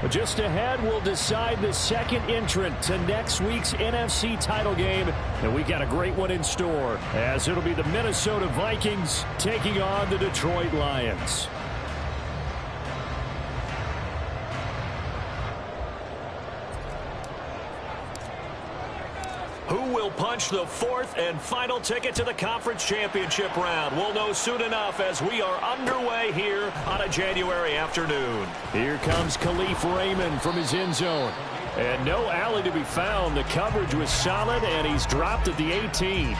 Just ahead, we'll decide the second entrant to next week's NFC title game. And we got a great one in store, as it'll be the Minnesota Vikings taking on the Detroit Lions. Who will punch the fourth and final ticket to the conference championship round? We'll know soon enough as we are underway here on a January afternoon. Here comes Khalif Raymond from his end zone. And no alley to be found. The coverage was solid, and he's dropped at the 18.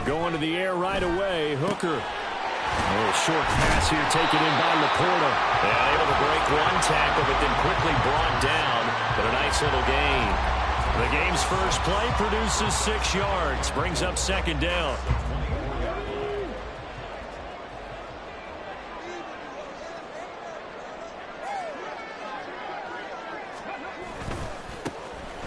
Going to the air right away, Hooker. A little short pass here taken in by Laporta. And able to break one tackle, but then quickly brought down. But a nice little gain. The game's first play produces 6 yards. Brings up second down.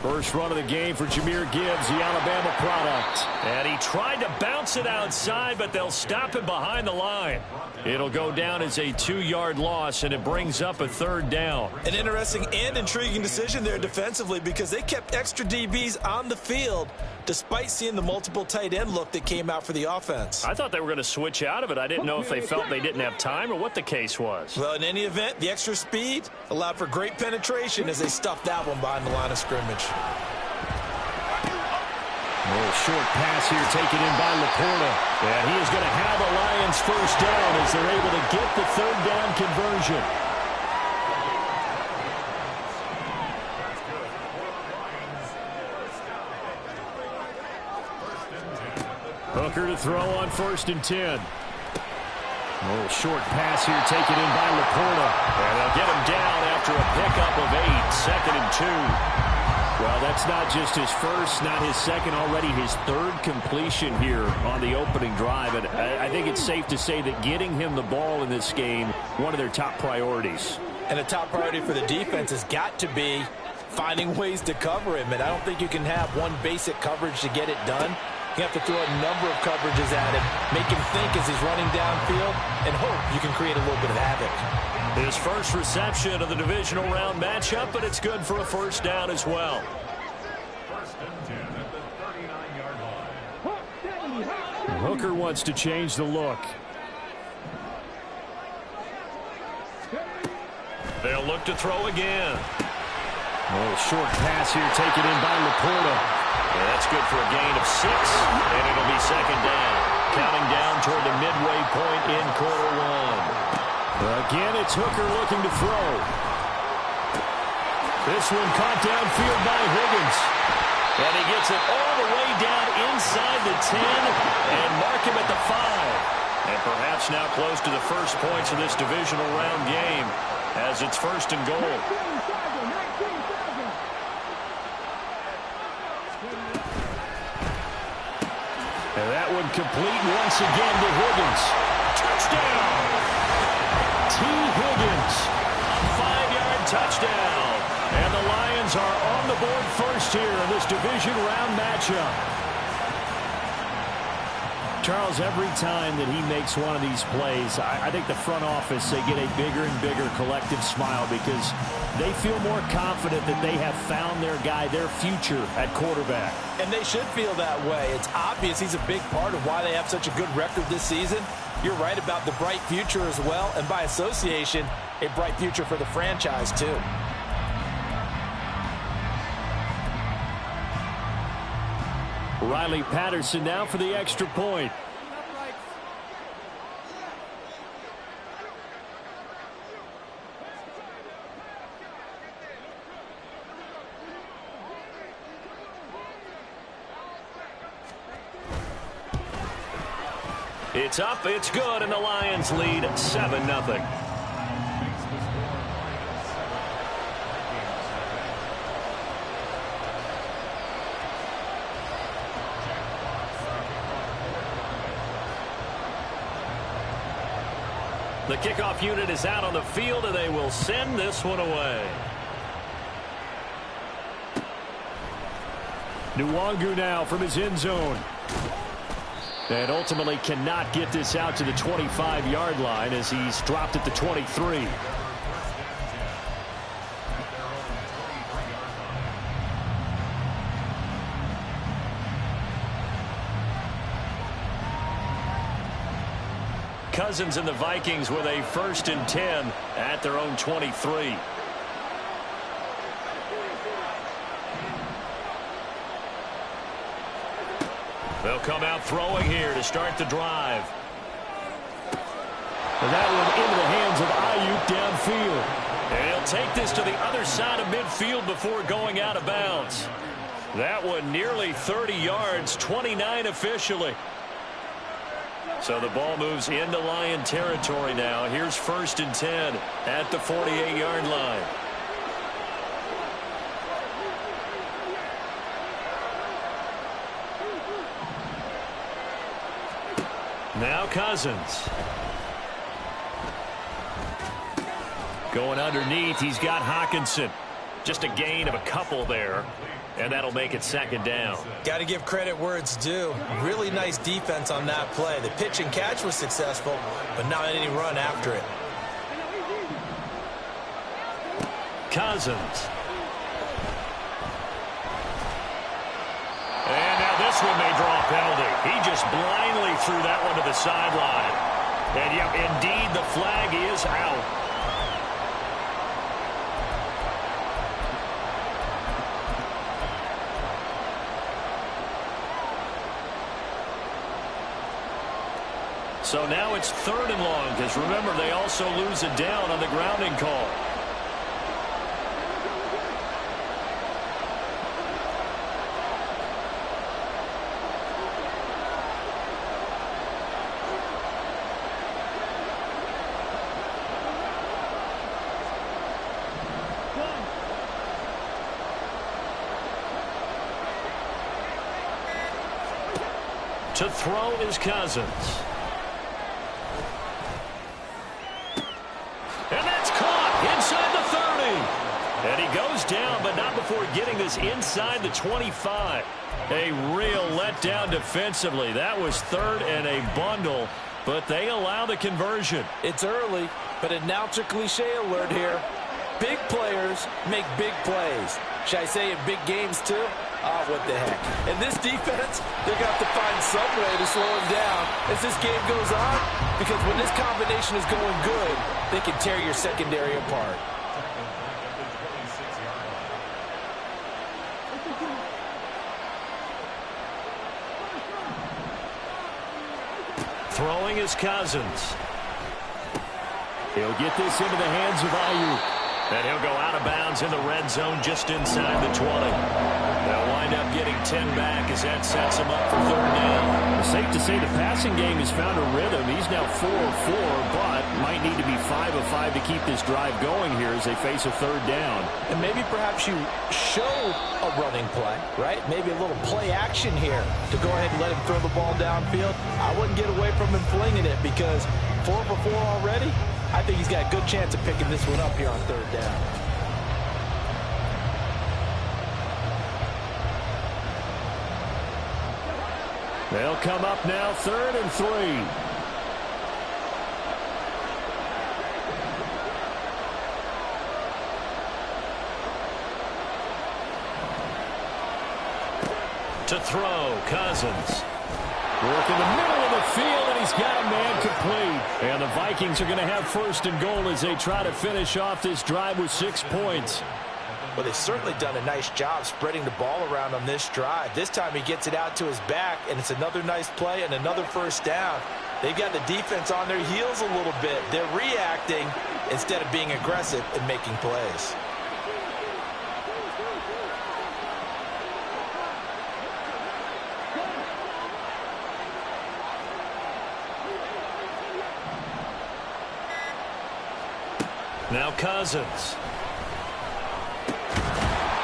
First run of the game for Jahmyr Gibbs, the Alabama product. And he tried to bounce it outside, but they'll stop him behind the line. It'll go down as a 2-yard loss, and it brings up a third down. An interesting and intriguing decision there defensively, because they kept extra DBs on the field despite seeing the multiple tight end look that came out for the offense. I thought they were going to switch out of it. I didn't know if they felt they didn't have time or what the case was. Well, in any event, the extra speed allowed for great penetration as they stuffed that one behind the line of scrimmage. A little short pass here taken in by Laporta. And he is going to have the Lions first down as they're able to get the third down conversion. Hooker to throw on 1st and 10. A little short pass here taken in by Laporta. And they'll get him down after a pickup of 8, 2nd and 2. Well, that's not just his first, not his second, already his third completion here on the opening drive. And I think it's safe to say that getting him the ball in this game, one of their top priorities. And a top priority for the defense has got to be finding ways to cover him. And I don't think you can have one basic coverage to get it done. You have to throw a number of coverages at him, make him think as he's running downfield, and hope you can create a little bit of havoc. His first reception of the divisional round matchup, but it's good for a first down as well. Hooker wants to change the look. They'll look to throw again. A little short pass here taken in by Laporta. Yeah, that's good for a gain of 6, and it'll be second down. Counting down toward the midway point in quarter 1. Again, it's Hooker looking to throw. This one caught downfield by Higgins. And he gets it all the way down inside the 10 and mark him at the 5. And perhaps now close to the first points of this divisional round game as it's 1st and goal. And that one complete once again to Higgins. Touchdown! T. Higgins, a 5-yard touchdown. And the Lions are on the board first here in this division round matchup. Charles, every time that he makes one of these plays, I think the front office, they get a bigger and bigger collective smile because they feel more confident that they have found their guy, their future at quarterback. And they should feel that way. It's obvious he's a big part of why they have such a good record this season. You're right about the bright future as well, and by association, a bright future for the franchise too. Riley Patterson now for the extra point. It's up, it's good, and the Lions lead 7-0. The kickoff unit is out on the field, and they will send this one away. Nwangu now from his end zone. And ultimately cannot get this out to the 25-yard line as he's dropped at the 23. Cousins and the Vikings with a 1st and 10 at their own 23. They'll come out throwing here to start the drive. And that one into the hands of Ayuk downfield. And he'll take this to the other side of midfield before going out of bounds. That one nearly 30 yards, 29 officially. So the ball moves into Lion territory now. Here's 1st and 10 at the 48-yard line. Now Cousins. Going underneath, he's got Hockenson. Just a gain of a couple there, and that'll make it 2nd down. Got to give credit where it's due. Really nice defense on that play. The pitch and catch was successful, but not any run after it. Cousins. And now this one may draw a penalty. He just blindly threw that one to the sideline. And yep, indeed, the flag is out. So now it's 3rd and long, because remember, they also lose a down on the grounding call. To throw is Cousins. And that's caught inside the 30. And he goes down, but not before getting this inside the 25. A real letdown defensively. That was 3rd and a bundle, but they allow the conversion. It's early, but announcer cliche alert here. Big players make big plays. Should I say in big games too? Oh, what the heck. And this defense, they're going to have to find some way to slow him down as this game goes on, because when this combination is going good, they can tear your secondary apart. Throwing is Cousins. He'll get this into the hands of Ayuk. And he'll go out of bounds in the red zone just inside the 20. They'll wind up getting 10 back as that sets him up for 3rd down. It's safe to say the passing game has found a rhythm. He's now 4 of 4, but might need to be 5 of 5 to keep this drive going here as they face a 3rd down. And maybe perhaps you show a running play, right? Maybe a little play action here to go ahead and let him throw the ball downfield. I wouldn't get away from him flinging it, because 4 for 4 already, I think he's got a good chance of picking this one up here on 3rd down. They'll come up now 3rd and 3. To throw, Cousins. Work in the middle of the field, and he's got a man complete. And the Vikings are going to have 1st and goal as they try to finish off this drive with 6 points. Well, they've certainly done a nice job spreading the ball around on this drive. This time he gets it out to his back, and it's another nice play and another 1st down. They've got the defense on their heels a little bit. They're reacting instead of being aggressive and making plays. Now Cousins.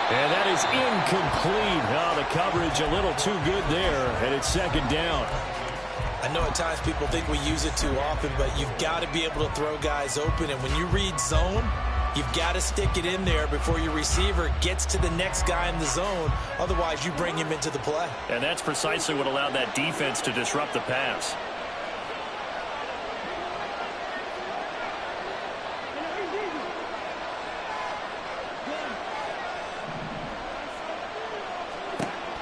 And that is incomplete. Oh, the coverage a little too good there, and it's 2nd down. I know at times people think we use it too often, but you've got to be able to throw guys open. And when you read zone, you've got to stick it in there before your receiver gets to the next guy in the zone. Otherwise, you bring him into the play. And that's precisely what allowed that defense to disrupt the pass.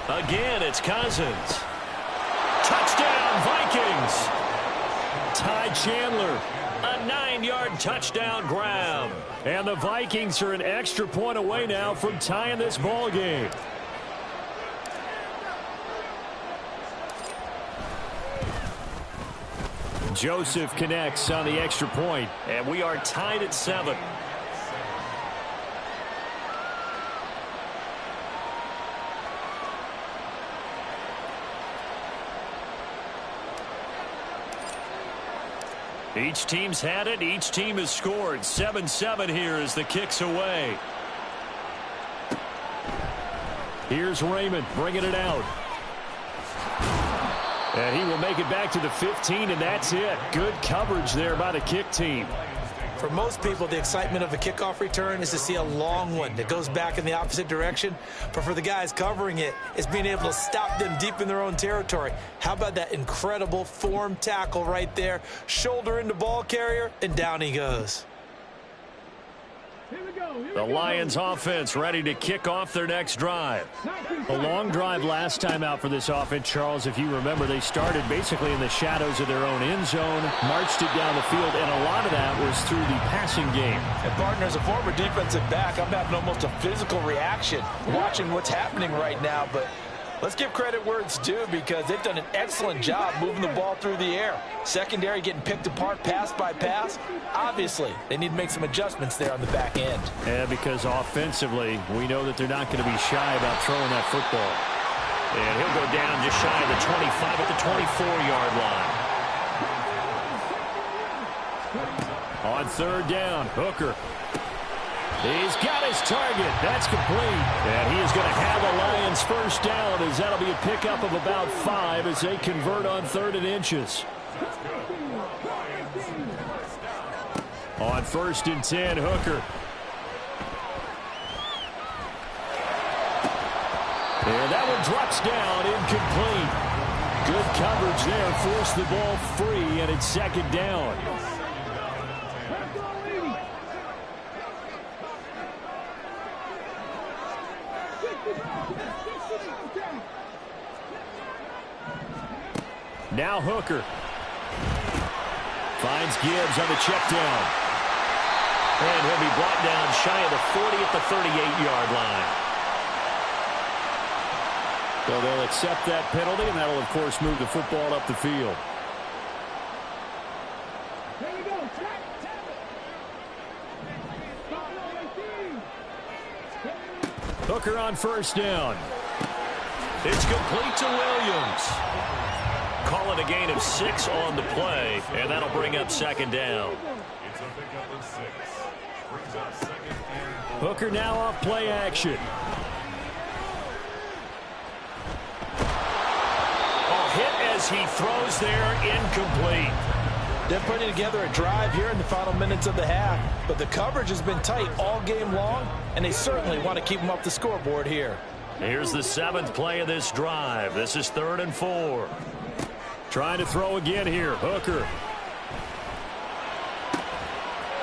Again, it's Cousins. Touchdown, Vikings. Ty Chandler, a 9-yard touchdown grab. And the Vikings are an extra point away now from tying this ball game. Joseph connects on the extra point, and we are tied at 7. Each team's had it. Each team has scored. 7-7 here as the kick's away. Here's Raymond bringing it out. And he will make it back to the 15, and that's it. Good coverage there by the kick team. For most people, the excitement of a kickoff return is to see a long one that goes back in the opposite direction. But for the guys covering it, it's being able to stop them deep in their own territory. How about that incredible form tackle right there? Shoulder into ball carrier, and down he goes. The Lions offense ready to kick off their next drive. A long drive last time out for this offense, Charles. If you remember, they started basically in the shadows of their own end zone, marched it down the field, and a lot of that was through the passing game. And partner, as a former defensive back, I'm having almost a physical reaction watching what's happening right now. But let's give credit where it's due, because they've done an excellent job moving the ball through the air. Secondary getting picked apart pass by pass. Obviously, they need to make some adjustments there on the back end. Yeah, because offensively, we know that they're not going to be shy about throwing that football. And he'll go down just shy of the 25 at the 24-yard line. On third down, Hooker. He's got his target. That's complete. And he is going to have the Lions first down, as that'll be a pickup of about 5 as they convert on 3rd and inches. On 1st and 10, Hooker. And that one drops down, incomplete. Good coverage there, forced the ball free, and it's 2nd down. Now Hooker finds Gibbs on the check down. And he'll be brought down shy of the 40 at the 38-yard line. So they'll accept that penalty, and that'll, of course, move the football up the field. Hooker on 1st down. It's complete to Williams. Call it a gain of 6 on the play, and that'll bring up 2nd down. Hooker now off play action. A hit as he throws there, incomplete. They're putting together a drive here in the final minutes of the half, but the coverage has been tight all game long, and they certainly want to keep them up the scoreboard here. Here's the 7th play of this drive. This is 3rd and 4. Trying to throw again here. Hooker.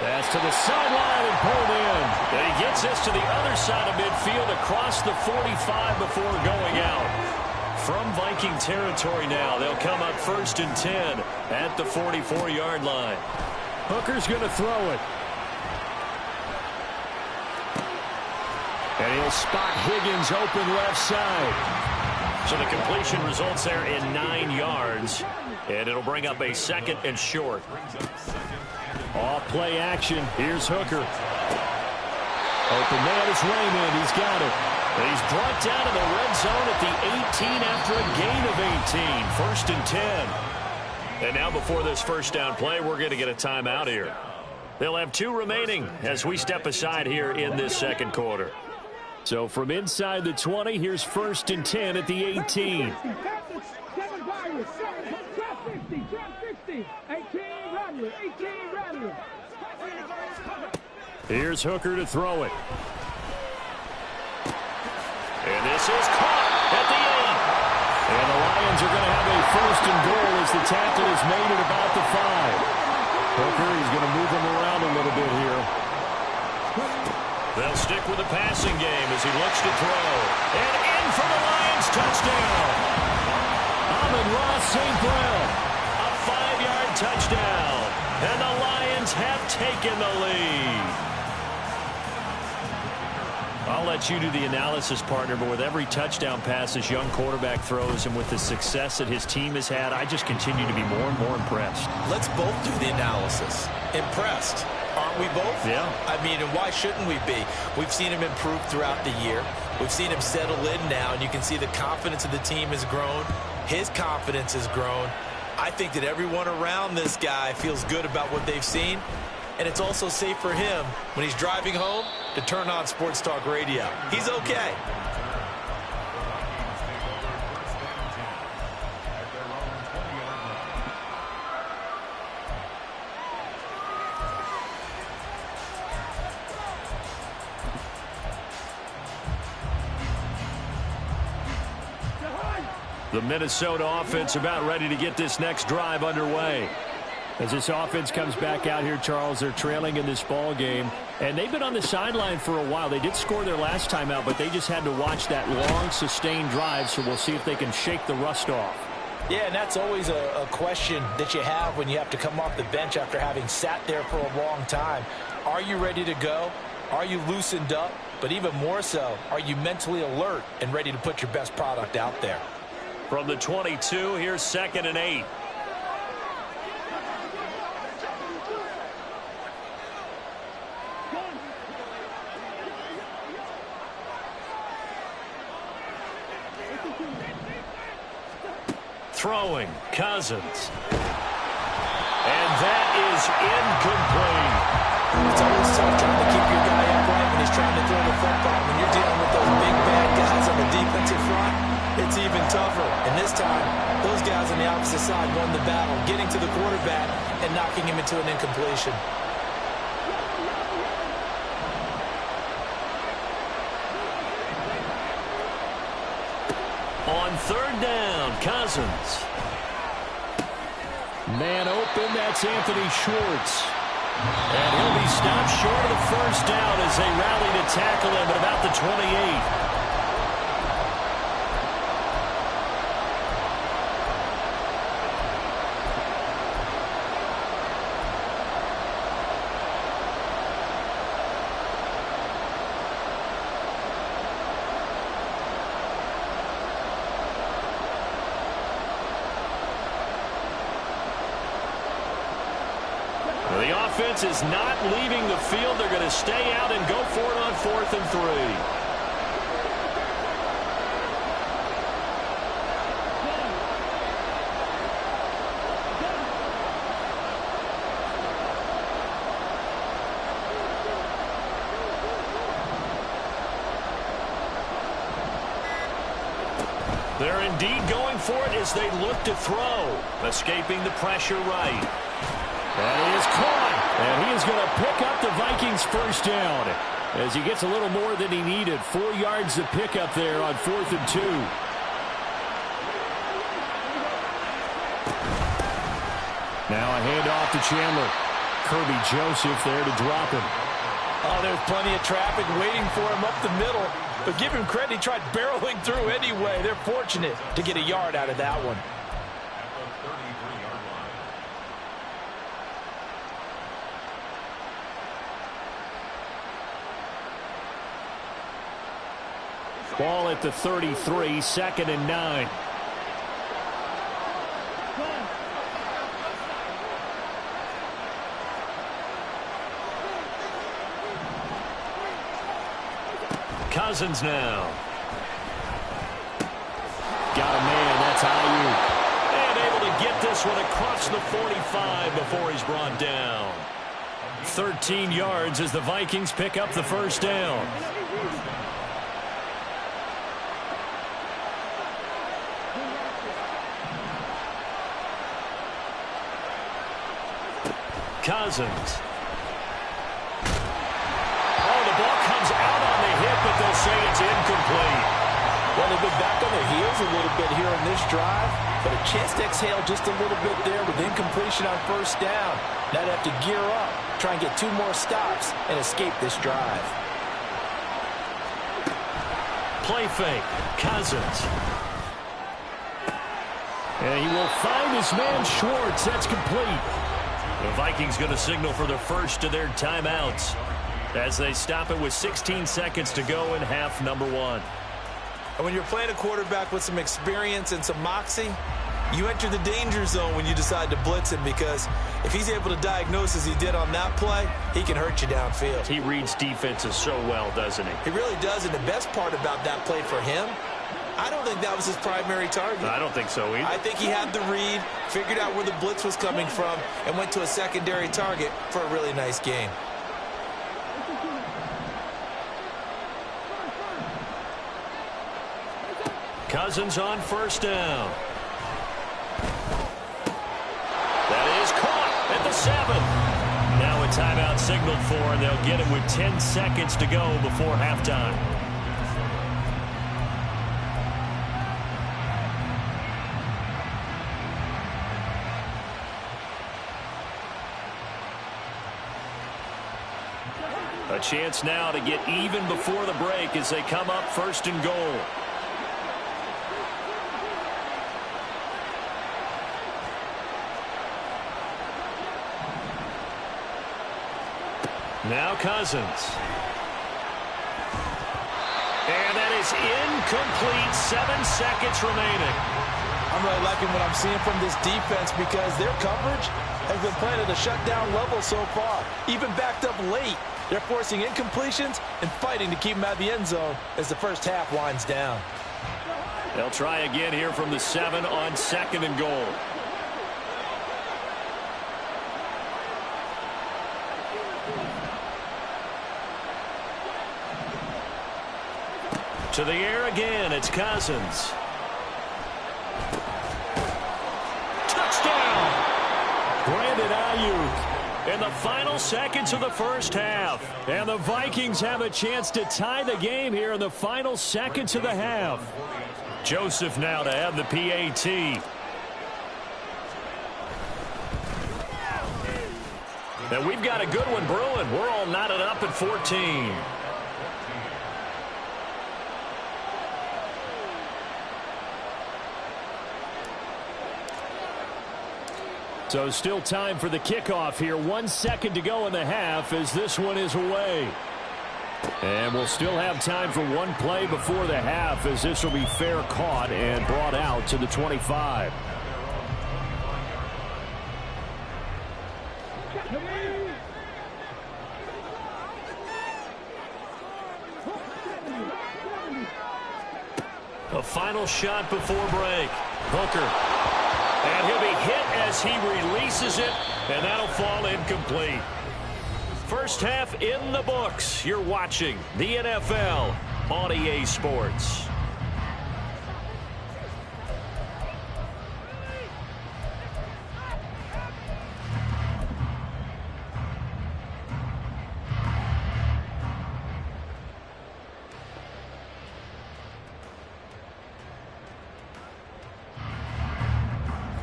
Pass to the sideline and pulled in. And he gets this to the other side of midfield across the 45 before going out. From Viking territory now, they'll come up 1st and 10 at the 44-yard line. Hooker's going to throw it. And he'll spot Higgins open left side. So the completion results there in 9 yards. And it'll bring up a 2nd and short. Off play action. Here's Hooker. Open man is Raymond. He's got it. And he's brought down in the red zone at the 18 after a gain of 18. 1st and 10. And now before this first down play, we're going to get a timeout here. They'll have 2 remaining as we step aside here in this 2nd quarter. So from inside the 20, here's 1st and 10 at the 18. Here's Hooker to throw it. And this is caught at the 8. And the Lions are going to have a first and goal as the tackle is made at about the 5. Hooker, he's going to move him around a little bit here. They'll stick with the passing game as he looks to throw. And in for the Lions touchdown. Amon-Ra St. Brown. A 5-yard touchdown. And the Lions have taken the lead. I'll let you do the analysis, partner, but with every touchdown pass this young quarterback throws and with the success that his team has had, I just continue to be more and more impressed. Let's both do the analysis. Impressed. Aren't we both? Yeah. I mean, and why shouldn't we be? We've seen him improve throughout the year. We've seen him settle in now, and you can see the confidence of the team has grown. His confidence has grown. I think that everyone around this guy feels good about what they've seen. And it's also safe for him when he's driving home to turn on Sports Talk Radio. He's okay. The Minnesota offense about ready to get this next drive underway. As this offense comes back out here, Charles, they're trailing in this ball game, and they've been on the sideline for a while. They did score their last time out, but they just had to watch that long, sustained drive, so we'll see if they can shake the rust off. Yeah, and that's always a question that you have when you have to come off the bench after having sat there for a long time. Are you ready to go? Are you loosened up? But even more so, are you mentally alert and ready to put your best product out there? From the 22, here's 2nd and 8. Throwing, Cousins. And that is incomplete. It's always tough trying to keep your guy upright when he's trying to throw the football. When you're dealing with those big, bad guys on the defensive front, it's even tougher. And this time, those guys on the opposite side won the battle, getting to the quarterback and knocking him into an incompletion. On 3rd down, Cousins. Man open, that's Anthony Schwartz. And he'll be stopped short of the 1st down as they rally to tackle him at about the 28. The offense is not leaving the field. They're going to stay out and go for it on 4th and 3. They're indeed going for it as they look to throw. Escaping the pressure right. And he is caught, and he is going to pick up the Vikings' 1st down as he gets a little more than he needed. 4 yards to pick up there on 4th and 2. Now a handoff to Chandler. Kirby Joseph there to drop him. Oh, there's plenty of traffic waiting for him up the middle. But give him credit, he tried barreling through anyway. They're fortunate to get a yard out of that one. Ball at the 33, 2nd and 9. Cousins now. Got a man, that's Ayuk. And able to get this one across the 45 before he's brought down. 13 yards as the Vikings pick up the 1st down. Cousins. Oh, the ball comes out on the hit, but they'll say it's incomplete. Well, they've been back on their heels a little bit here on this drive, but a chance to exhale just a little bit there with incompletion on first down. Now they have to gear up, try and get 2 more stops, and escape this drive. Play fake. Cousins. And he will find his man Schwartz. That's complete. The Vikings going to signal for the first of their timeouts as they stop it with 16 seconds to go in half number 1. And when you're playing a quarterback with some experience and some moxie, you enter the danger zone when you decide to blitz him, because if he's able to diagnose as he did on that play, he can hurt you downfield. He reads defenses so well, doesn't he? He really does, and the best part about that play for him, I don't think that was his primary target. I don't think so either. I think he had the read, figured out where the blitz was coming from, and went to a secondary target for a really nice game. Cousins on first down. That is caught at the 7. Now a timeout signaled for, and they'll get it with 10 seconds to go before halftime. A chance now to get even before the break as they come up first and goal. Now Cousins. And that is incomplete. 7 seconds remaining. I'm really liking what I'm seeing from this defense, because their coverage has been playing at a shutdown level so far. Even backed up late, they're forcing incompletions and fighting to keep them out of the end zone as the first half winds down. They'll try again here from the 7 on second and goal. To the air again, it's Cousins. Touchdown! Brandon Ayuk in the final seconds of the first half. And the Vikings have a chance to tie the game here in the final seconds of the half. Joseph now to have the PAT. And we've got a good one brewing. We're all knotted up at 14. So still time for the kickoff here. 1 second to go in the half as this one is away. And we'll still have time for one play before the half, as this will be fair caught and brought out to the 25. A final shot before break. Hooker. And he'll be hit as he releases it, and that'll fall incomplete. First half in the books. You're watching the NFL on EA Sports.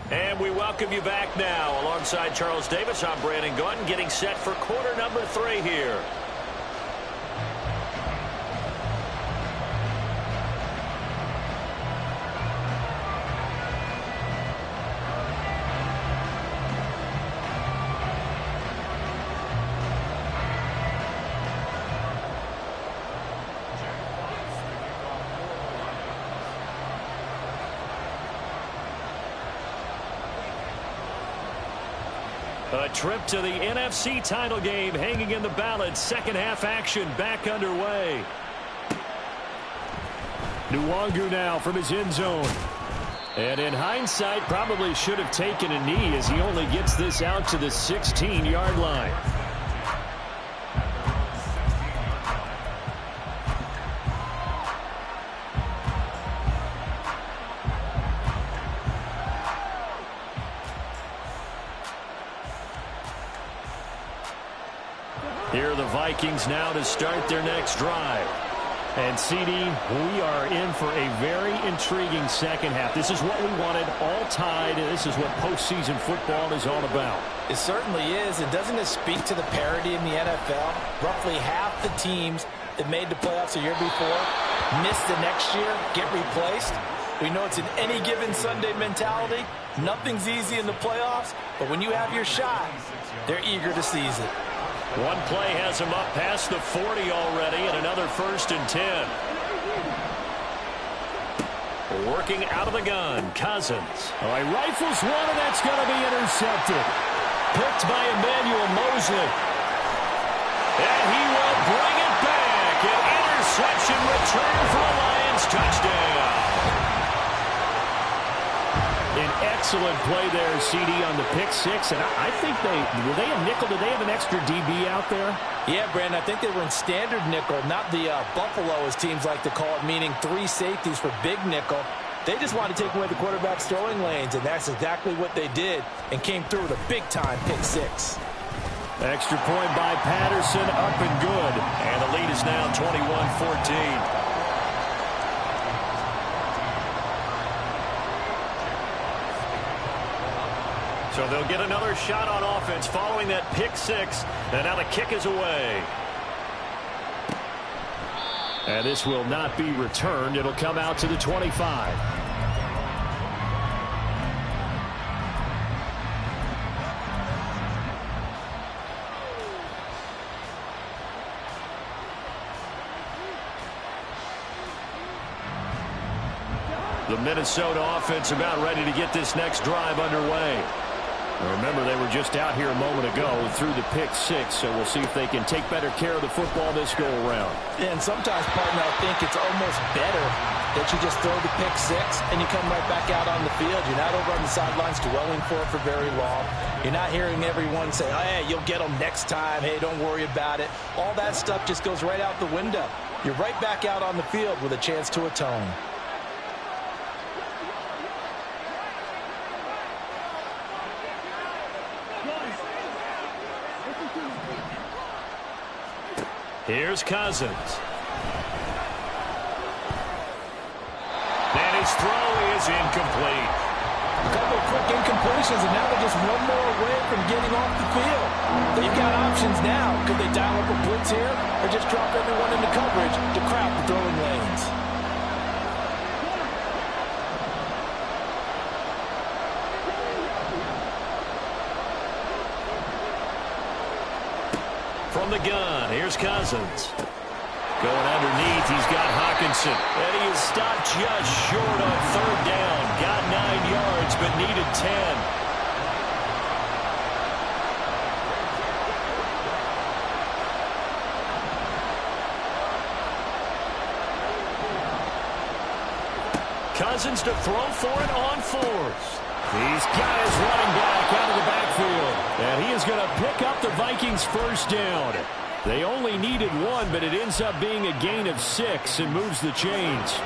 And we welcome you back now. Alongside Charles Davis, I'm Brandon Gunn, getting set for quarter number 3 here. A trip to the NFC title game hanging in the balance. Second half action back underway. Nwangu now from his end zone. And in hindsight, probably should have taken a knee as he only gets this out to the 16-yard line. Here are the Vikings now to start their next drive. And, CD, we are in for a very intriguing second half. This is what we wanted, all tied, and this is what postseason football is all about. It certainly is. And doesn't it speak to the parity in the NFL? Roughly half the teams that made the playoffs a year before miss the next year, get replaced. We know it's an any given Sunday mentality. Nothing's easy in the playoffs, but when you have your shot, they're eager to seize it. One play has him up past the 40 already, and another 1st and 10. Working out of the gun, Cousins. All right, rifles one, and that's going to be intercepted. Picked by Emmanuel Mosley. And he will bring it back. An interception return for a Lions touchdown. An excellent play there, CD, on the pick six. And I think were they a nickel? Did they have an extra DB out there? Yeah, Brandon, I think they were in standard nickel, not the Buffalo, as teams like to call it, meaning 3 safeties for big nickel. They just wanted to take away the quarterback's throwing lanes, and that's exactly what they did and came through with a big-time pick six. Extra point by Patterson, up and good. And the lead is now 21-14. So they'll get another shot on offense following that pick six. And now the kick is away. And this will not be returned. It'll come out to the 25. The Minnesota offense about ready to get this next drive underway. Remember, they were just out here a moment ago through the pick six, so we'll see if they can take better care of the football this go-around. Yeah, and sometimes, partner, I think it's almost better that you just throw the pick six and you come right back out on the field. You're not over on the sidelines dwelling for it for very long. You're not hearing everyone say, oh, hey, you'll get them next time. Hey, don't worry about it. All that stuff just goes right out the window. You're right back out on the field with a chance to atone. Here's Cousins. And his throw is incomplete. A couple of quick incompletions, and now they're just one more away from getting off the field. They've got options now. Could they dial up a blitz here or just drop everyone into coverage to crowd the throwing lanes? From the gun, here's Cousins. Going underneath, he's got Hawkinson. And he is stopped just short on 3rd down. Got 9 yards, but needed 10. Cousins to throw for it on 4th. He's got his running back out of the backfield. And he is going to pick up the Vikings' 1st down. They only needed 1, but it ends up being a gain of 6 and moves the chains.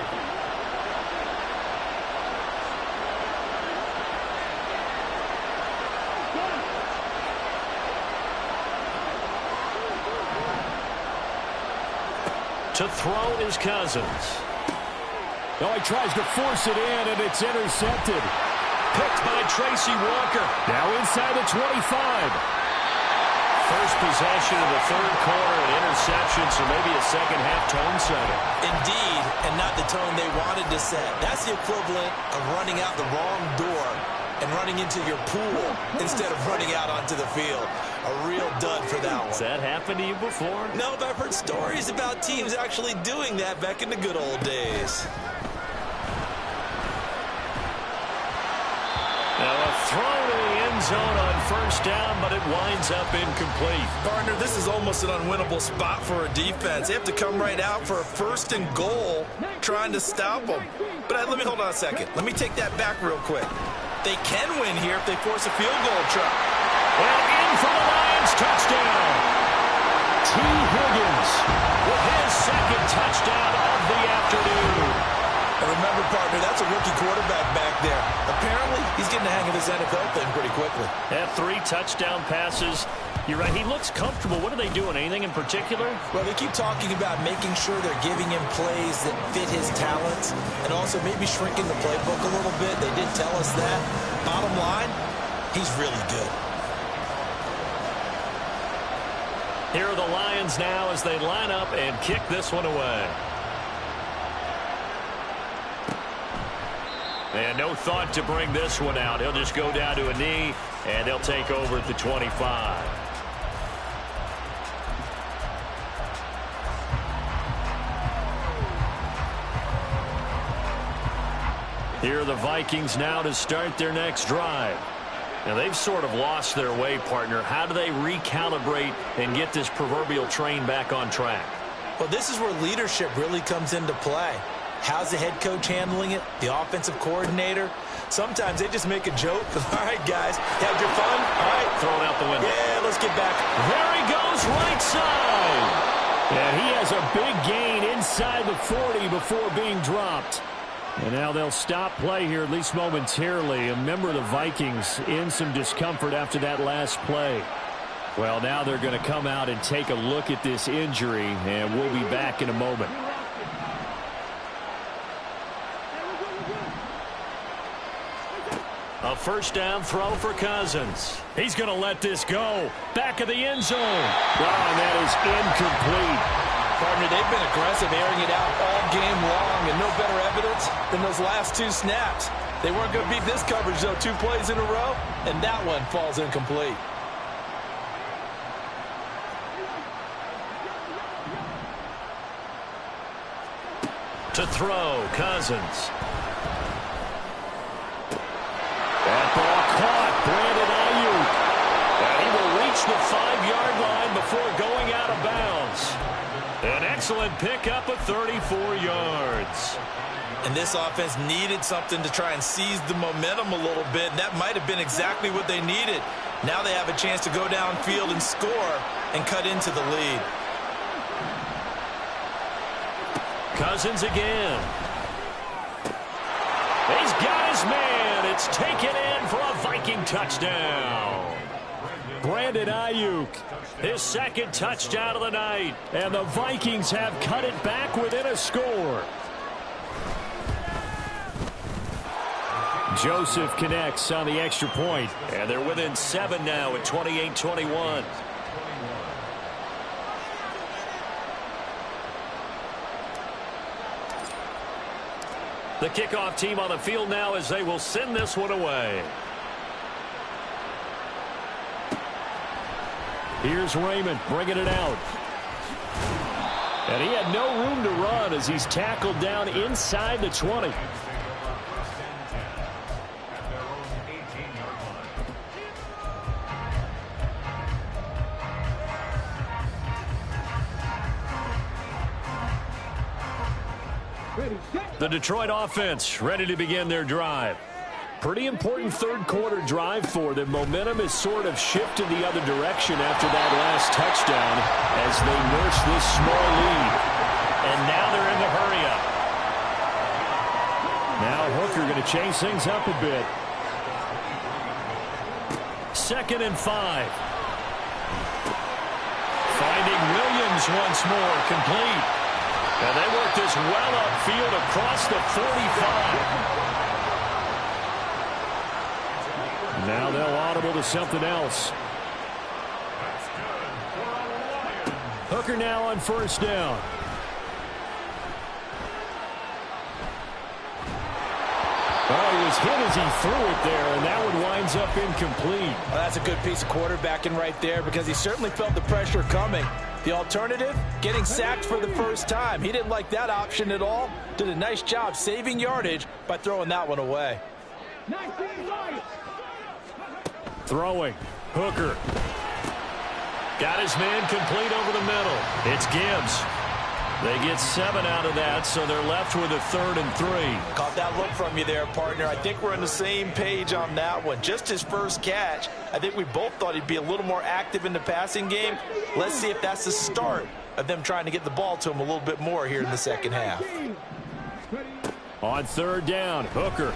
To throw is Cousins. Oh, he tries to force it in, and it's intercepted. Picked by Tracy Walker. Now inside the 25. First possession of the 3rd quarter, an interception, so maybe a second-half tone setter. Indeed, and not the tone they wanted to set. That's the equivalent of running out the wrong door and running into your pool instead of running out onto the field. A real dud for that one. Has that happened to you before? No, but I've heard stories about teams actually doing that back in the good old days. Now a throw to the end zone on 1st down, but it winds up incomplete. Partner, this is almost an unwinnable spot for a defense. They have to come right out for a 1st and goal trying to stop them. But let me hold on a second. Let me take that back real quick. They can win here if they force a field goal try. And in for the Lions touchdown. T. Higgins with his 2nd touchdown of the afternoon. And remember, partner, that's a rookie quarterback back there. Apparently, he's getting the hang of this NFL thing pretty quickly. At 3 touchdown passes, You're right. He looks comfortable. What are they doing? Anything in particular? Well, they keep talking about making sure they're giving him plays that fit his talents and also maybe shrinking the playbook a little bit. They did tell us that. Bottom line, he's really good. Here are the Lions now as they line up and kick this one away. And no thought to bring this one out. He'll just go down to a knee, and they'll take over at the 25. Here are the Vikings now to start their next drive. Now, they've sort of lost their way, partner. How do they recalibrate and get this proverbial train back on track? Well, this is where leadership really comes into play. How's the head coach handling it? The offensive coordinator? Sometimes they just make a joke. All right, guys, had your fun? All right. Throw it out the window. Yeah, let's get back. There he goes, right side. And he has a big gain inside the 40 before being dropped. And now they'll stop play here, at least momentarily. A member of the Vikings in some discomfort after that last play. Well, now they're going to come out and take a look at this injury, and we'll be back in a moment. A first down throw for Cousins. He's going to let this go. Back of the end zone. Wow, and that is incomplete. Partner, they've been aggressive, airing it out all game long, and no better evidence than those last two snaps. They weren't going to beat this coverage, though, 2 plays in a row, and that one falls incomplete. To throw, Cousins. That ball caught, Brandon Ayuk. And he will reach the 5-yard line before going out of bounds. An excellent pickup of 34 yards. And this offense needed something to try and seize the momentum a little bit. That might have been exactly what they needed. Now they have a chance to go downfield and score and cut into the lead. Cousins again. He's got his man. It's taken in for a Viking touchdown. Brandon Ayuk, his second touchdown of the night. And the Vikings have cut it back within a score. Joseph connects on the extra point. And they're within 7 now at 28-21. The kickoff team on the field now as they will send this one away. Here's Raymond bringing it out. And he had no room to run as he's tackled down inside the 20. The Detroit offense ready to begin their drive. Pretty important third quarter drive for them. Momentum has sort of shifted the other direction after that last touchdown as they nurse this small lead. And now they're in the hurry up. Now Hooker going to change things up a bit. 2nd and 5. Finding Williams once more, complete. And they work this well upfield across the 45. Now they'll audible to something else. Hooker now on first down. Oh, he was hit as he threw it there, and that one winds up incomplete. Well, that's a good piece of quarterbacking right there because he certainly felt the pressure coming. The alternative, getting sacked for the first time. He didn't like that option at all. Did a nice job saving yardage by throwing that one away. Throwing. Hooker. Got his man complete over the middle. It's Gibbs. They get 7 out of that, so they're left with a 3rd and 3. Caught that look from you there, partner. I think we're on the same page on that one. Just his first catch. I think we both thought he'd be a little more active in the passing game. Let's see if that's the start of them trying to get the ball to him a little bit more here in the second half. On 3rd down, Hooker.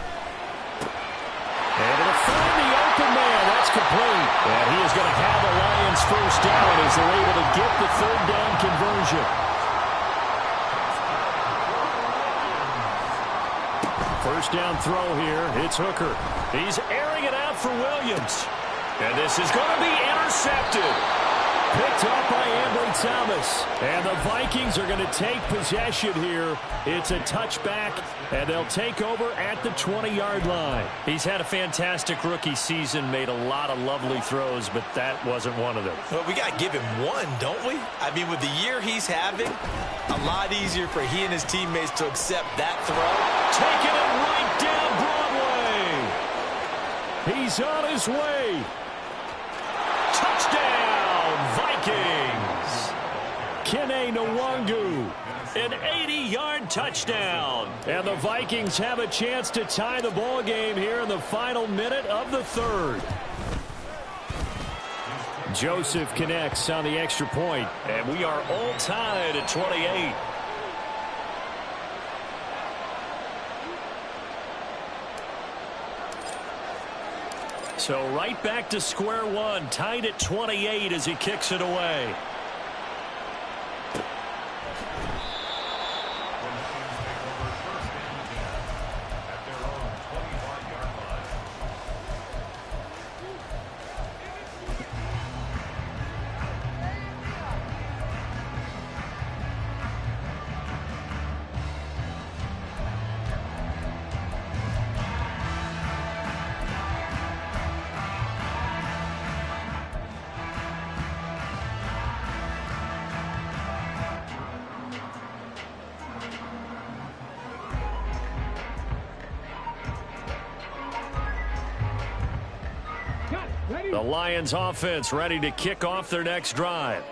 Able to find the open man. That's That's complete. And he is going to have the Lions first down as they're able to get the third down conversion. First down throw here. It's Hooker. He's airing it out for Williams. And this is going to be intercepted. Picked up by Ambry Thomas. And the Vikings are going to take possession here. It's a touchback, and they'll take over at the 20-yard line. He's had a fantastic rookie season, made a lot of lovely throws, but that wasn't one of them. Well, we got to give him one, don't we? I mean, with the year he's having, a lot easier for he and his teammates to accept that throw. Taking it right down Broadway. He's on his way. Touchdown, Vikings. Kene Nwangu, an 80-yard touchdown. And the Vikings have a chance to tie the ball game here in the final minute of the third. Joseph connects on the extra point, and we are all tied at 28. So right back to square one, tied at 28 as he kicks it away. The Lions offense ready to kick off their next drive.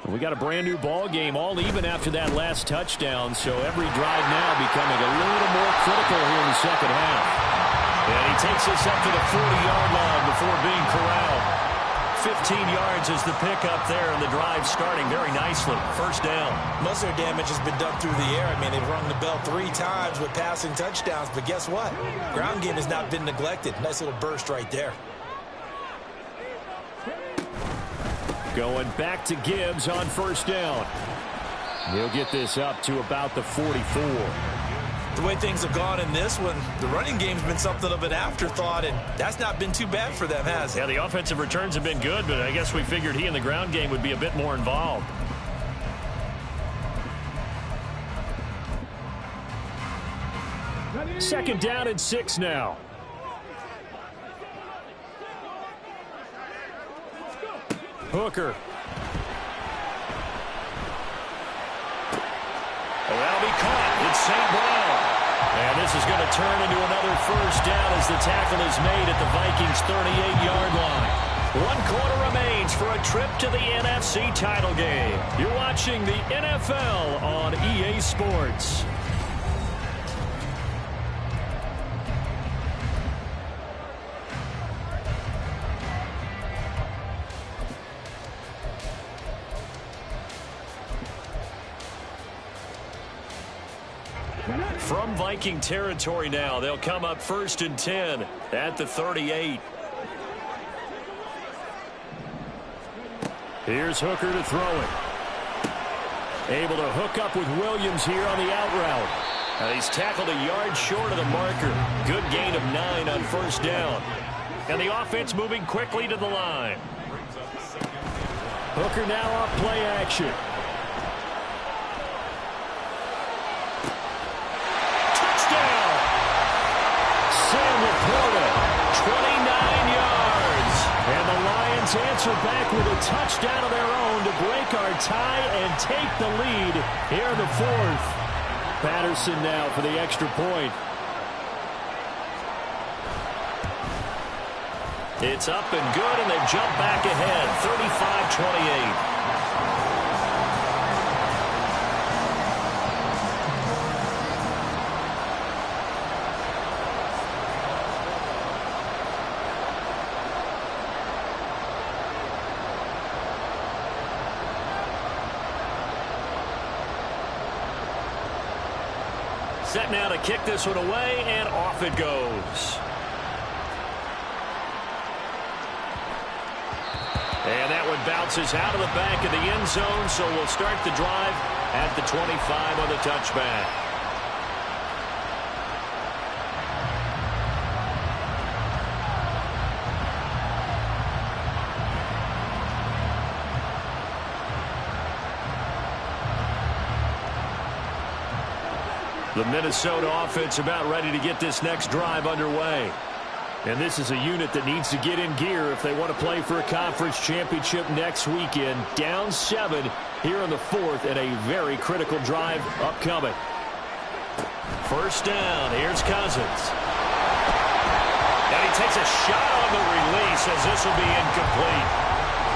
We got a brand new ball game, all even after that last touchdown, so every drive now becoming a little more critical here in the second half. And he takes us up to the 40-yard line before being corralled. 15 yards is the pickup there, and the drive starting very nicely. First down. Most of their damage has been done through the air. I mean, they've rung the bell 3 times with passing touchdowns, but guess what? Ground game has not been neglected. Nice little burst right there. Going back to Gibbs on first down. He'll get this up to about the 44. The way things have gone in this one, the running game's been something of an afterthought, and that's not been too bad for them, has it? Yeah, the offensive returns have been good, but I guess we figured he in the ground game would be a bit more involved. Second down and 6 now. Hooker. That'll be caught. It's St. Brown. And this is going to turn into another first down as the tackle is made at the Vikings' 38-yard line. 1 quarter remains for a trip to the NFC title game. You're watching the NFL on EA Sports. From Viking territory now, they'll come up 1st and 10 at the 38. Here's Hooker to throw it. Able to hook up with Williams here on the out route. He's tackled a yard short of the marker. Good gain of 9 on first down. And the offense moving quickly to the line. Hooker now off play action. Laporta, 29 yards. And the Lions answer back with a touchdown of their own to break our tie and take the lead here in the 4th. Patterson now for the extra point. It's up and good, and they've jumped back ahead, 35-28. Set now to kick this one away, and off it goes. bounces out of the back of the end zone, so we'll start the drive at the 25 on the touchback. The Minnesota offense about ready to get this next drive underway. And this is a unit that needs to get in gear if they want to play for a conference championship next weekend. Down 7 here in the 4th, and a very critical drive upcoming. First down. Here's Cousins. And he takes a shot on the release as this will be incomplete.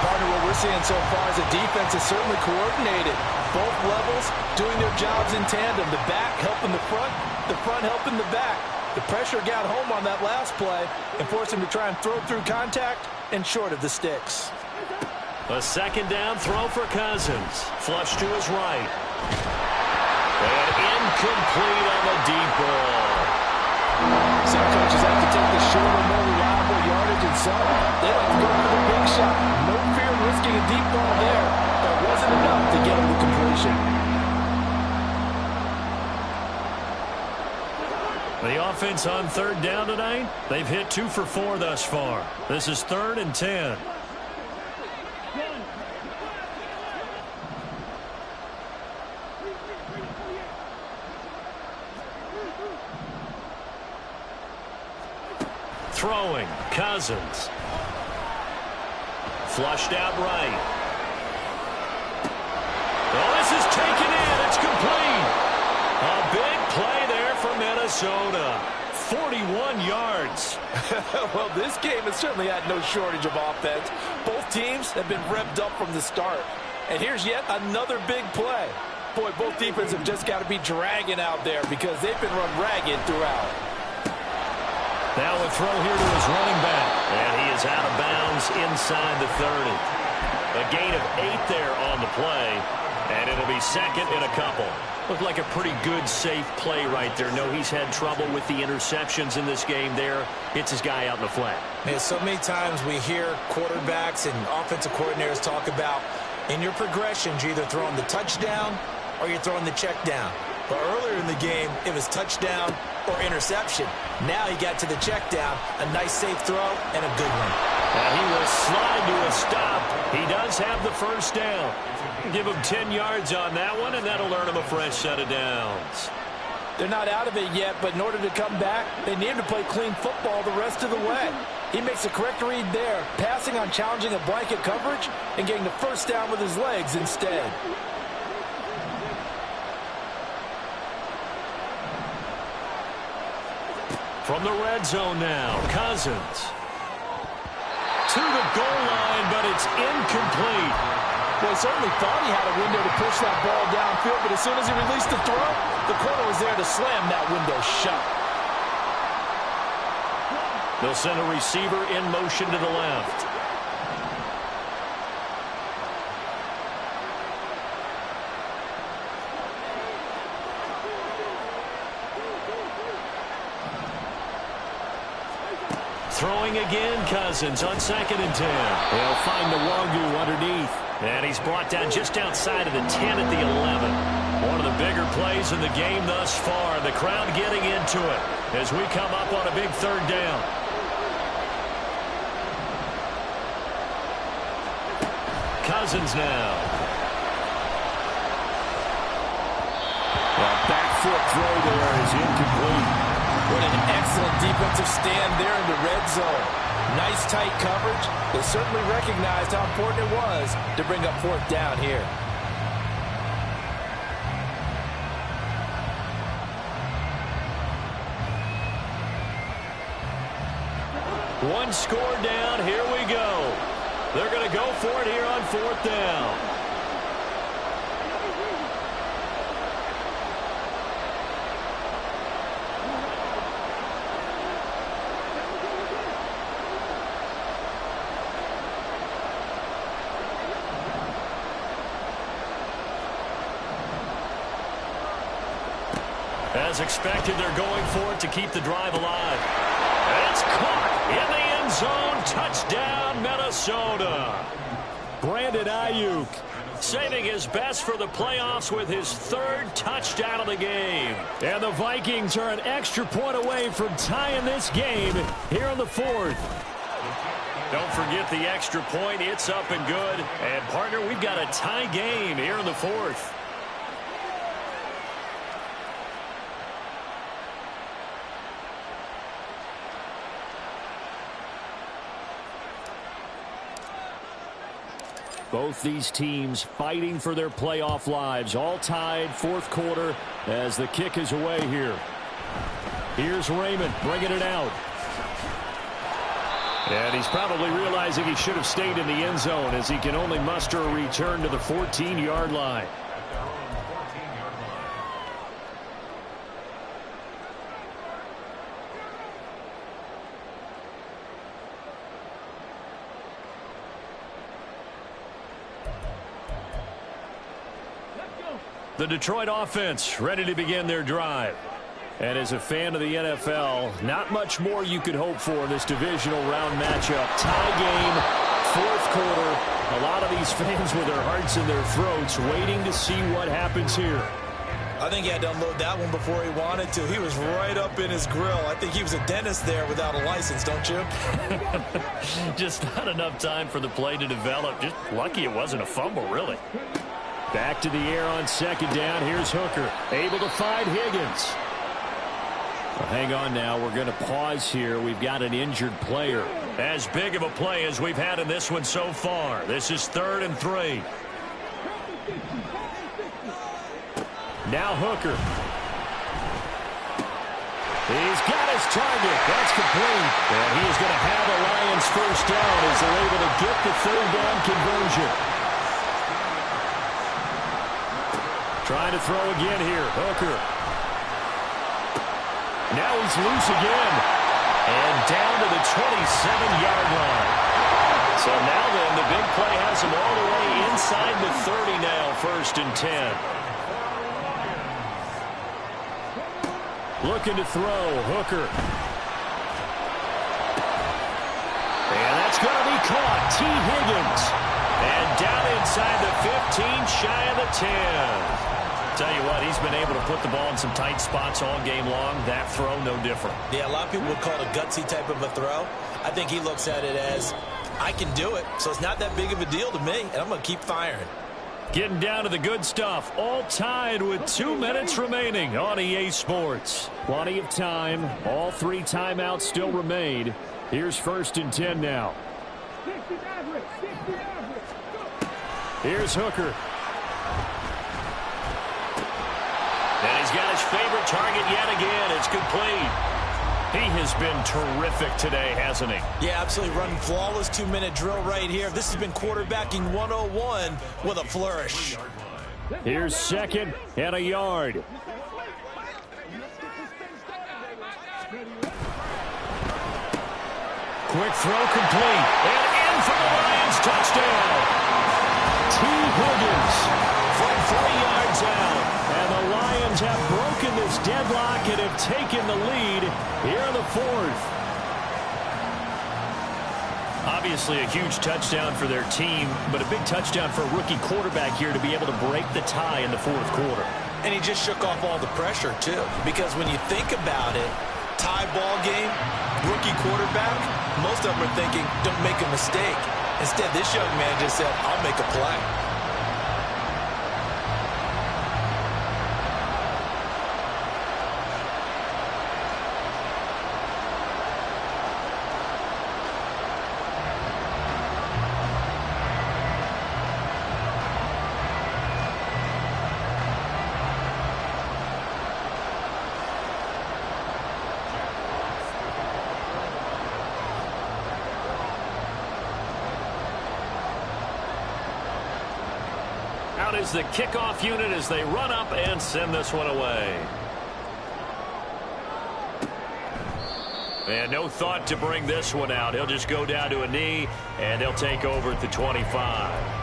Partner, what we're seeing so far is the defense is certainly coordinated. Both levels doing their jobs in tandem. The back helping the front helping the back. The pressure got home on that last play and forced him to try and throw through contact and short of the sticks. A second down throw for Cousins. Flush to his right. And incomplete on the deep ball. Some coaches have to take the shorter, more reliable yardage, and some they like to go for the big shot. No fear of risking a deep ball there. That wasn't enough to get him the completion. The offense on third down tonight, they've hit 2 for 4 thus far. This is 3rd and 10. Throwing, Cousins. Flushed out right. Oh, this is taken in. It's complete. A big play there for Minnesota. 41 yards. Well, this game has certainly had no shortage of offense. Both teams have been revved up from the start. And here's yet another big play. Boy, both defenses have just got to be dragging out there because they've been run ragged throughout. Now a throw here to his running back. And he is out of bounds inside the 30. A gain of 8 there on the play. And it'll be second and a couple. Looked like a pretty good, safe play right there. No, he's had trouble with the interceptions in this game there. Hits his guy out in the flat. Man, so many times we hear quarterbacks and offensive coordinators talk about in your progressions, you're either throwing the touchdown or you're throwing the check down. But earlier in the game, it was touchdown or interception. Now he got to the check down, a nice safe throw, and a good one. He will slide to a stop. He does have the first down. Give him 10 yards on that one, and that'll earn him a fresh set of downs. They're not out of it yet, but in order to come back, they need him to play clean football the rest of the way. He makes the correct read there, passing on challenging a blanket coverage and getting the first down with his legs instead. From the red zone now, Cousins. To the goal line, but it's incomplete. Well, he certainly thought he had a window to push that ball downfield, but as soon as he released the throw, the corner was there to slam that window shut. They'll send a receiver in motion to the left. Throwing again, Cousins on 2nd and 10. They'll find the Wagyu underneath. And he's brought down just outside of the 10 at the 11. One of the bigger plays in the game thus far. The crowd getting into it as we come up on a big 3rd down. Cousins now. Well, back foot throw there is incomplete. What an excellent defensive stand there in the red zone. Nice tight coverage. They certainly recognized how important it was to bring up 4th down here. One score down. Here we go. They're going to go for it here on 4th down. As expected, they're going for it to keep the drive alive. It's caught in the end zone. Touchdown, Minnesota. Brandon Ayuk. Saving his best for the playoffs with his third touchdown of the game. And the Vikings are an extra point away from tying this game here in the fourth. Don't forget the extra point. It's up and good. And, partner, we've got a tie game here in the fourth. Both these teams fighting for their playoff lives. All tied, fourth quarter, as the kick is away here. Here's Raymond bringing it out. And he's probably realizing he should have stayed in the end zone as he can only muster a return to the 14-yard line. The Detroit offense ready to begin their drive. And as a fan of the NFL, not much more you could hope for in this divisional round matchup. Tie game, fourth quarter. A lot of these fans with their hearts in their throats waiting to see what happens here. I think he had to unload that one before he wanted to. He was right up in his grill. I think he was a dentist there without a license, don't you? Just not enough time for the play to develop. Just lucky it wasn't a fumble, really. Back to the air on second down. Here's Hooker, able to find Higgins. Well, hang on now. We're going to pause here. We've got an injured player. As big of a play as we've had in this one so far. This is 3rd and 3. Now Hooker. He's got his target. That's complete. And he is going to have the Lions first down as they're able to get the 3rd down conversion. Trying to throw again here. Hooker. Now he's loose again. And down to the 27-yard line. So now then, the big play has him all the way inside the 30 now, 1st and 10. Looking to throw. Hooker. And that's going to be caught. T. Higgins. And down inside the 15, shy of the 10. Tell you what, he's been able to put the ball in some tight spots all game long. That throw, no different. Yeah, a lot of people would call it a gutsy type of a throw. I think he looks at it as, I can do it, so it's not that big of a deal to me, and I'm going to keep firing. Getting down to the good stuff. All tied with 2 minutes remaining on EA Sports. Plenty of time. All 3 timeouts still remain. Here's 1st and 10 now. Here's Hooker. And he's got his favorite target yet again. It's complete. He has been terrific today, hasn't he? Yeah, absolutely. Running flawless 2-minute drill right here. This has been quarterbacking 101 with a flourish. Here's 2nd and a yard. Quick throw complete. And in for the Lions touchdown. T. Higgins from 3 yards out. And the Lions have broken this deadlock and have taken the lead here in the 4th. Obviously a huge touchdown for their team, but a big touchdown for a rookie quarterback here to be able to break the tie in the 4th quarter. And he just shook off all the pressure, too. Because when you think about it, tie ball game, rookie quarterback, most of them are thinking, don't make a mistake. Instead, this young man just said, I'll make a play. Out is the kickoff unit as they run up and send this one away. And no thought to bring this one out. He'll just go down to a knee, and they'll take over at the 25.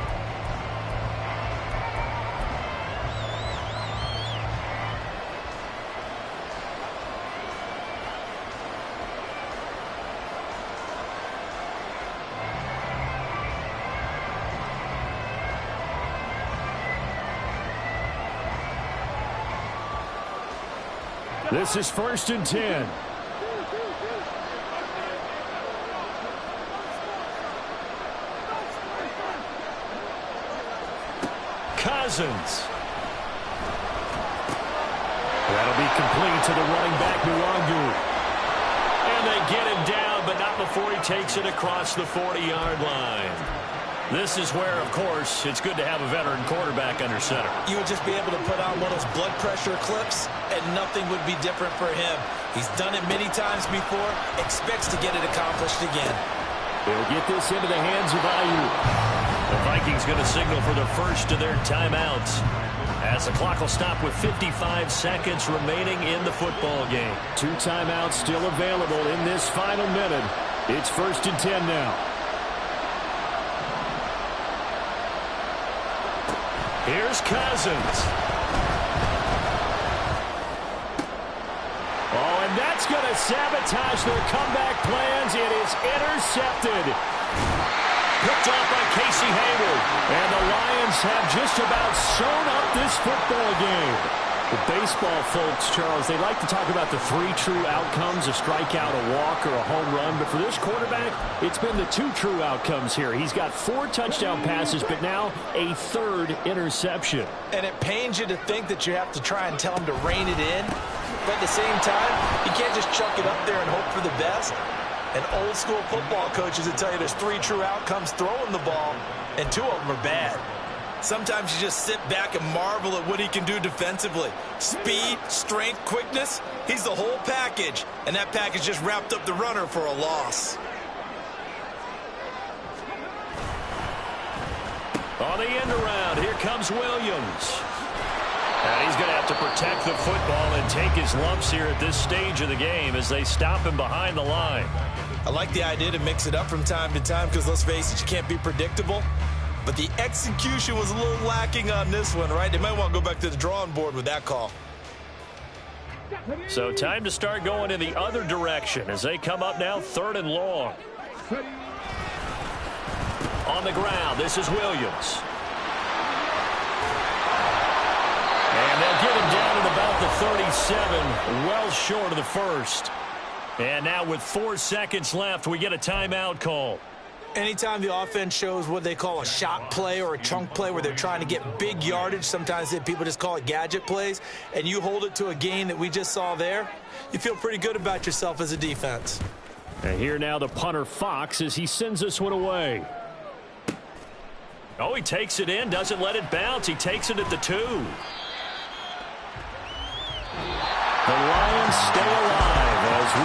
This is 1st and 10. Cousins. That'll be complete to the running back, Nwangu. And they get him down, but not before he takes it across the 40-yard line. This is where, of course, it's good to have a veteran quarterback under center. You would just be able to put on one of those blood pressure clips, and nothing would be different for him. He's done it many times before, expects to get it accomplished again. They'll get this into the hands of Ayuk. The Vikings going to signal for the first of their timeouts, as the clock will stop with 55 seconds remaining in the football game. 2 timeouts still available in this final minute. It's 1st and 10 now. Here's Cousins. Oh, and that's going to sabotage their comeback plans. It is intercepted. Picked off by Casey Hayward. And the Lions have just about sewn up this football game. The baseball folks, Charles, they like to talk about the 3 true outcomes, a strikeout, a walk, or a home run. But for this quarterback, it's been the 2 true outcomes here. He's got 4 touchdown passes, but now a 3rd interception. And it pains you to think that you have to try and tell him to rein it in. But at the same time, you can't just chuck it up there and hope for the best. And old school football coaches will tell you there's 3 true outcomes throwing the ball, and 2 of them are bad. Sometimes you just sit back and marvel at what he can do defensively. Speed, strength, quickness, he's the whole package. And that package just wrapped up the runner for a loss. On the end around, here comes Williams. And he's going to have to protect the football and take his lumps here at this stage of the game as they stop him behind the line. I like the idea to mix it up from time to time because, let's face it, you can't be predictable. But the execution was a little lacking on this one, right? They might want to go back to the drawing board with that call. So time to start going in the other direction as they come up now 3rd and long. On the ground, this is Williams. And they'll get him down at about the 37, well short of the 1st. And now with 4 seconds left, we get a timeout call. Anytime the offense shows what they call a shot play or a chunk play where they're trying to get big yardage, sometimes people just call it gadget plays, and you hold it to a gain that we just saw there, you feel pretty good about yourself as a defense. And here now the punter Fox as he sends this one away. Oh, he takes it in, doesn't let it bounce. He takes it at the 2. The Lions stay alive.